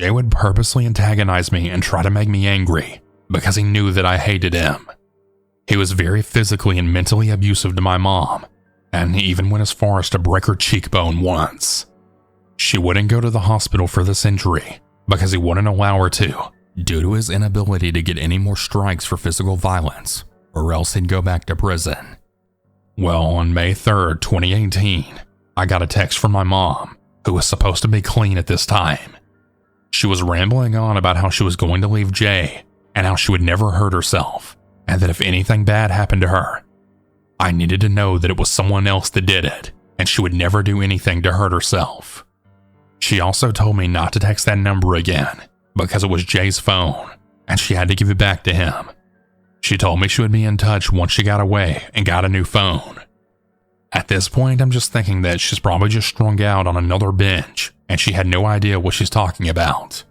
Jay would purposely antagonize me and try to make me angry because he knew that I hated him. He was very physically and mentally abusive to my mom, and he even went as far as to break her cheekbone once. She wouldn't go to the hospital for this injury because he wouldn't allow her to, due to his inability to get any more strikes for physical violence, or else he'd go back to prison. Well, on May 3rd, 2018, I got a text from my mom, who was supposed to be clean at this time. She was rambling on about how she was going to leave Jay and how she would never hurt herself, and that if anything bad happened to her, I needed to know that it was someone else that did it, and she would never do anything to hurt herself. She also told me not to text that number again because it was Jay's phone, and she had to give it back to him. She told me she would be in touch once she got away and got a new phone. At this point, I'm just thinking that she's probably just strung out on another binge, and she had no idea what she's talking about.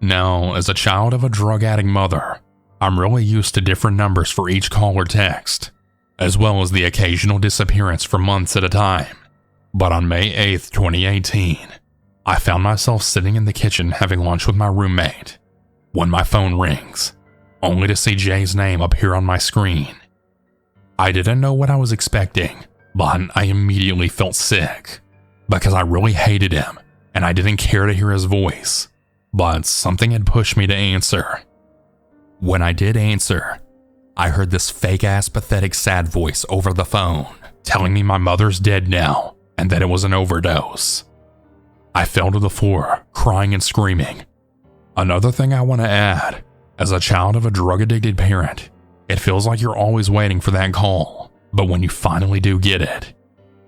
Now, as a child of a drug-addicting mother, I'm really used to different numbers for each call or text, as well as the occasional disappearance for months at a time. But on May 8th, 2018, I found myself sitting in the kitchen having lunch with my roommate when my phone rings, only to see Jay's name appear on my screen. I didn't know what I was expecting, but I immediately felt sick because I really hated him and I didn't care to hear his voice, but something had pushed me to answer. When I did answer, I heard this fake-ass pathetic sad voice over the phone telling me my mother's dead now and that it was an overdose. I fell to the floor, crying and screaming. Another thing I want to add, as a child of a drug-addicted parent, it feels like you're always waiting for that call, but when you finally do get it,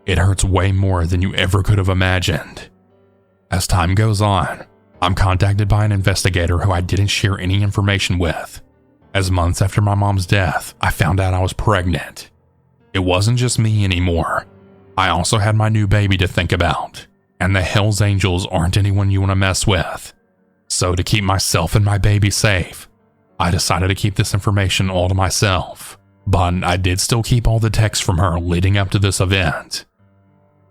it hurts way more than you ever could have imagined. As time goes on, I'm contacted by an investigator who I didn't share any information with, as months after my mom's death, I found out I was pregnant. It wasn't just me anymore. I also had my new baby to think about, and the Hells Angels aren't anyone you want to mess with. So to keep myself and my baby safe, I decided to keep this information all to myself, but I did still keep all the texts from her leading up to this event.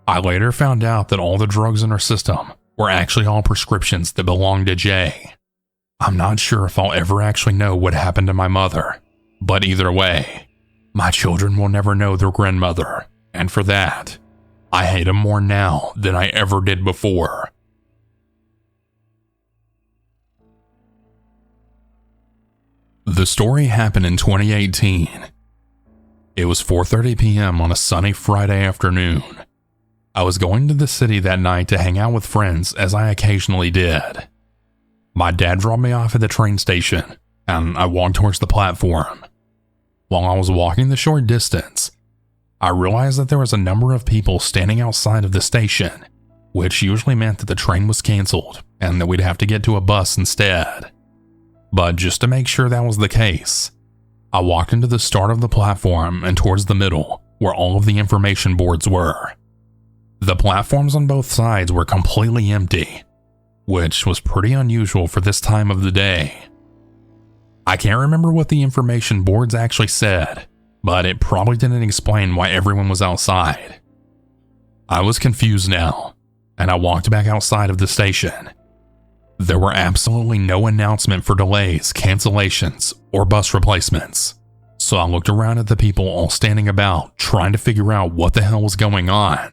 I later found out that all the drugs in her system were actually all prescriptions that belonged to Jay. I'm not sure if I'll ever actually know what happened to my mother, but either way, my children will never know their grandmother, and for that, I hate him more now than I ever did before. The story happened in 2018. It was 4:30 p.m. on a sunny Friday afternoon. I was going to the city that night to hang out with friends, as I occasionally did. My dad dropped me off at the train station, and I walked towards the platform. While I was walking the short distance, I realized that there was a number of people standing outside of the station, which usually meant that the train was canceled and that we'd have to get to a bus instead. But just to make sure that was the case, I walked into the start of the platform and towards the middle, where all of the information boards were. The platforms on both sides were completely empty, which was pretty unusual for this time of the day. I can't remember what the information boards actually said, but it probably didn't explain why everyone was outside. I was confused now, and I walked back outside of the station. There were absolutely no announcement for delays, cancellations, or bus replacements, so I looked around at the people all standing about trying to figure out what the hell was going on.